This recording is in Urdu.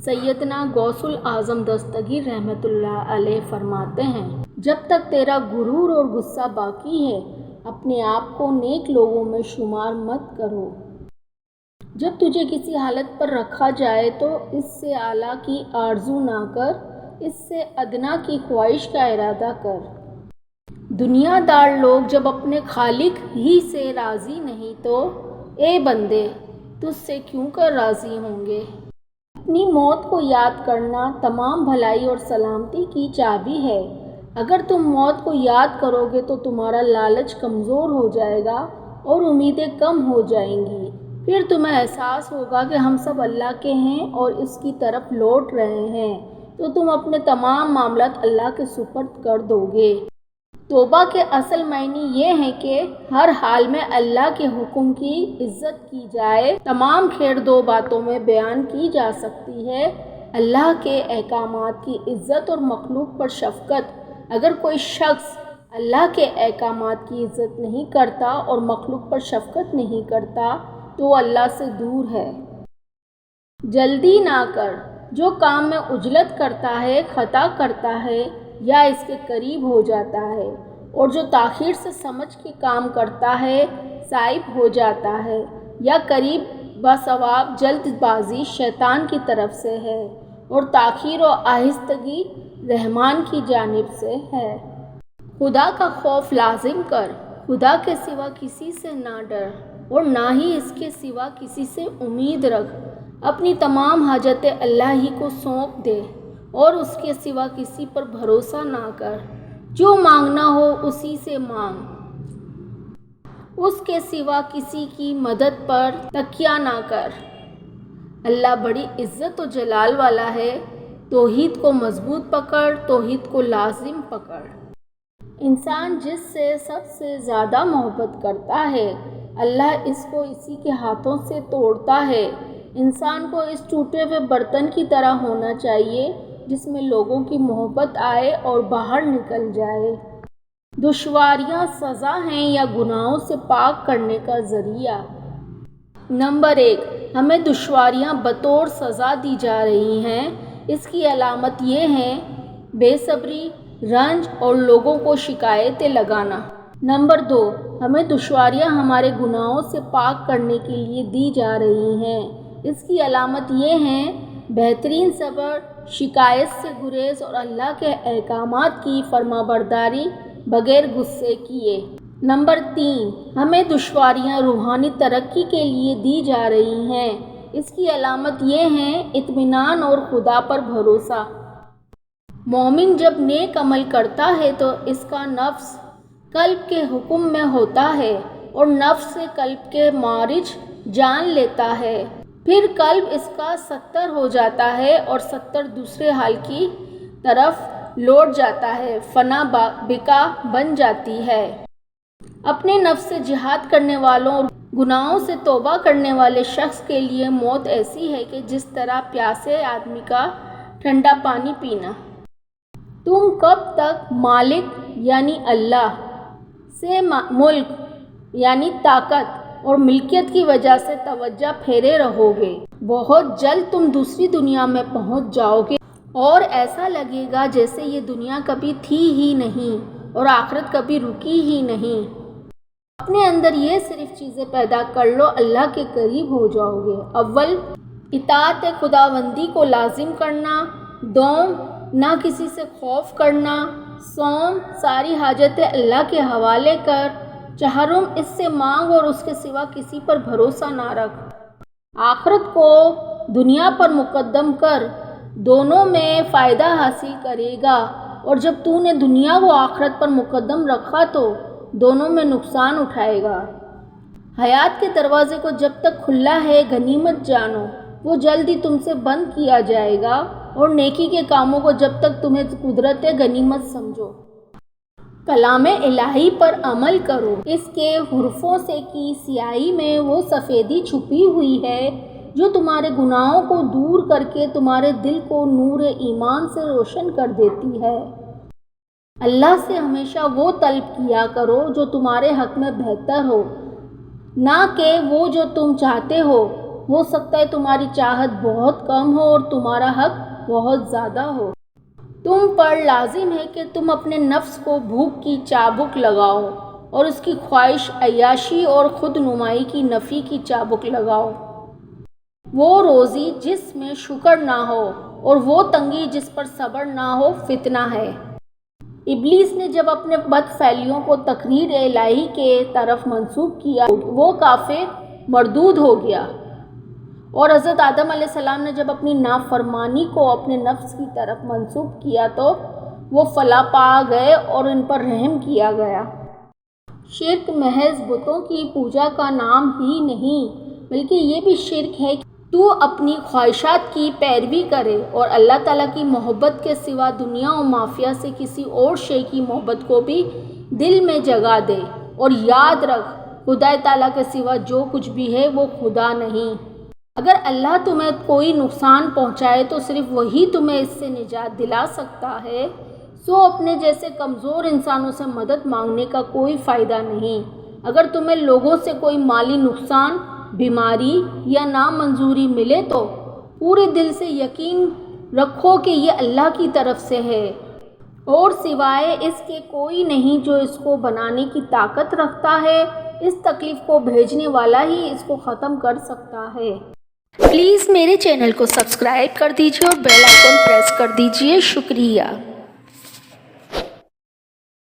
سیدنا غوث الاعظم دستگیر رحمۃ اللہ علیہ فرماتے ہیں، جب تک تیرا غرور اور غصہ باقی ہے اپنے آپ کو نیک لوگوں میں شمار مت کرو۔ جب تجھے کسی حالت پر رکھا جائے تو اس سے اعلیٰ کی آرزو نہ کر، اس سے ادنیٰ کی خواہش کا ارادہ کر۔ دنیا دار لوگ جب اپنے خالق ہی سے راضی نہیں تو اے بندے تجھ سے کیوں کر راضی ہوں گے؟ اپنی موت کو یاد کرنا تمام بھلائی اور سلامتی کی چابی ہے۔ اگر تم موت کو یاد کرو گے تو تمہارا لالچ کمزور ہو جائے گا اور امیدیں کم ہو جائیں گی۔ پھر تمہیں احساس ہوگا کہ ہم سب اللہ کے ہیں اور اس کی طرف لوٹ رہے ہیں، تو تم اپنے تمام معاملات اللہ کے سپرد کر دو گے۔ توبہ کے اصل معنی یہ ہیں کہ ہر حال میں اللہ کے حکم کی عزت کی جائے۔ تمام خیر دو باتوں میں بیان کی جا سکتی ہے: اللہ کے احکامات کی عزت اور مخلوق پر شفقت۔ اگر کوئی شخص اللہ کے احکامات کی عزت نہیں کرتا اور مخلوق پر شفقت نہیں کرتا تو وہ اللہ سے دور ہے۔ جلدی نہ کر، جو کام میں عجلت کرتا ہے خطا کرتا ہے یا اس کے قریب ہو جاتا ہے، اور جو تاخیر سے سمجھ کے کام کرتا ہے صائب ہو جاتا ہے یا قریب بثواب جلد بازی شیطان کی طرف سے ہے، اور تاخیر و آہستگی رحمان کی جانب سے ہے۔ خدا کا خوف لازم کر، خدا کے سوا کسی سے نہ ڈر اور نہ ہی اس کے سوا کسی سے امید رکھ۔ اپنی تمام حاجتیں اللہ ہی کو سونپ دے اور اس کے سوا کسی پر بھروسہ نہ کر۔ جو مانگنا ہو اسی سے مانگ، اس کے سوا کسی کی مدد پر تکیہ نہ کر۔ اللہ بڑی عزت و جلال والا ہے۔ توحید کو مضبوط پکڑ، توحید کو لازم پکڑ۔ انسان جس سے سب سے زیادہ محبت کرتا ہے اللہ اس کو اسی کے ہاتھوں سے توڑتا ہے۔ انسان کو اس ٹوٹے ہوئے برتن کی طرح ہونا چاہیے جس میں لوگوں کی محبت آئے اور باہر نکل جائے۔ دشواریاں سزا ہیں یا گناہوں سے پاک کرنے کا ذریعہ؟ نمبر 1، ہمیں دشواریاں بطور سزا دی جا رہی ہیں۔ اس کی علامت یہ ہیں: بے صبری، رنج اور لوگوں کو شکایتیں لگانا۔ نمبر 2، ہمیں دشواریاں ہمارے گناہوں سے پاک کرنے کے لیے دی جا رہی ہیں۔ اس کی علامت یہ ہیں: بہترین صبر، شکایت سے گریز اور اللہ کے احکامات کی فرمانبرداری بغیر غصے کیے۔ نمبر 3، ہمیں دشواریاں روحانی ترقی کے لیے دی جا رہی ہیں۔ اس کی علامت یہ ہیں: اطمینان اور خدا پر بھروسہ۔ مومن جب نیک عمل کرتا ہے تو اس کا نفس قلب کے حکم میں ہوتا ہے اور نفس سے قلب کے مارج جان لیتا ہے۔ پھر قلب اس کا 70 ہو جاتا ہے اور 70 دوسرے حال کی طرف لوٹ جاتا ہے، فنا بقا بن جاتی ہے۔ اپنے نفس سے جہاد کرنے والوں اور گناہوں سے توبہ کرنے والے شخص کے لیے موت ایسی ہے کہ جس طرح پیاسے آدمی کا ٹھنڈا پانی پینا۔ تم کب تک مالک یعنی اللہ سے ملک یعنی طاقت اور ملکیت کی وجہ سے توجہ پھیرے رہو گے؟ بہت جلد تم دوسری دنیا میں پہنچ جاؤ گے اور ایسا لگے گا جیسے یہ دنیا کبھی تھی ہی نہیں اور آخرت کبھی رکی ہی نہیں۔ اپنے اندر یہ صرف چیزیں پیدا کر لو، اللہ کے قریب ہو جاؤ گے۔ اول، اطاعت خداوندی کو لازم کرنا۔ دوم، نہ کسی سے خوف کرنا۔ سوم، ساری حاجتیں اللہ کے حوالے کر۔ چہارم، اس سے مانگ اور اس کے سوا کسی پر بھروسہ نہ رکھ۔ آخرت کو دنیا پر مقدم کر، دونوں میں فائدہ حاصل کرے گا، اور جب تو نے دنیا کو آخرت پر مقدم رکھا تو دونوں میں نقصان اٹھائے گا۔ حیات کے دروازے کو جب تک کھلا ہے غنیمت جانو، وہ جلد ہی تم سے بند کیا جائے گا، اور نیکی کے کاموں کو جب تک تمہیں قدرت غنیمت سمجھو۔ کلام الہی پر عمل کرو، اس کے حروفوں سے کی سیاہی میں وہ سفیدی چھپی ہوئی ہے جو تمہارے گناہوں کو دور کر کے تمہارے دل کو نور ایمان سے روشن کر دیتی ہے۔ اللہ سے ہمیشہ وہ طلب کیا کرو جو تمہارے حق میں بہتر ہو، نہ کہ وہ جو تم چاہتے ہو، ہو سکتا ہے تمہاری چاہت بہت کم ہو اور تمہارا حق بہت زیادہ ہو۔ تم پر لازم ہے کہ تم اپنے نفس کو بھوک کی چابک لگاؤ اور اس کی خواہش عیاشی اور خود نمائی کی نفی کی چابک لگاؤ۔ وہ روزی جس میں شکر نہ ہو اور وہ تنگی جس پر صبر نہ ہو فتنہ ہے۔ ابلیس نے جب اپنے بد فعلیوں کو تقریر الہی کے طرف منسوب کیا وہ کافر مردود ہو گیا، اور حضرت آدم علیہ السلام نے جب اپنی نافرمانی کو اپنے نفس کی طرف منسوب کیا تو وہ فلاح پا گئے اور ان پر رحم کیا گیا۔ شرک محض بتوں کی پوجا کا نام ہی نہیں بلکہ یہ بھی شرک ہے کہ تو اپنی خواہشات کی پیروی کرے اور اللہ تعالیٰ کی محبت کے سوا دنیا و مافیہ سے کسی اور شے کی محبت کو بھی دل میں جگہ دے، اور یاد رکھ خدا تعالیٰ کے سوا جو کچھ بھی ہے وہ خدا نہیں۔ اگر اللہ تمہیں کوئی نقصان پہنچائے تو صرف وہی تمہیں اس سے نجات دلا سکتا ہے، سو اپنے جیسے کمزور انسانوں سے مدد مانگنے کا کوئی فائدہ نہیں۔ اگر تمہیں لوگوں سے کوئی مالی نقصان، بیماری یا نامنظوری ملے تو پورے دل سے یقین رکھو کہ یہ اللہ کی طرف سے ہے اور سوائے اس کے کوئی نہیں جو اس کو بنانے کی طاقت رکھتا ہے۔ اس تکلیف کو بھیجنے والا ہی اس کو ختم کر سکتا ہے۔ پلیز میرے چینل کو سبسکرائب کر دیجیے اور بیل آئیکن پریس کر دیجیے۔ شکریہ۔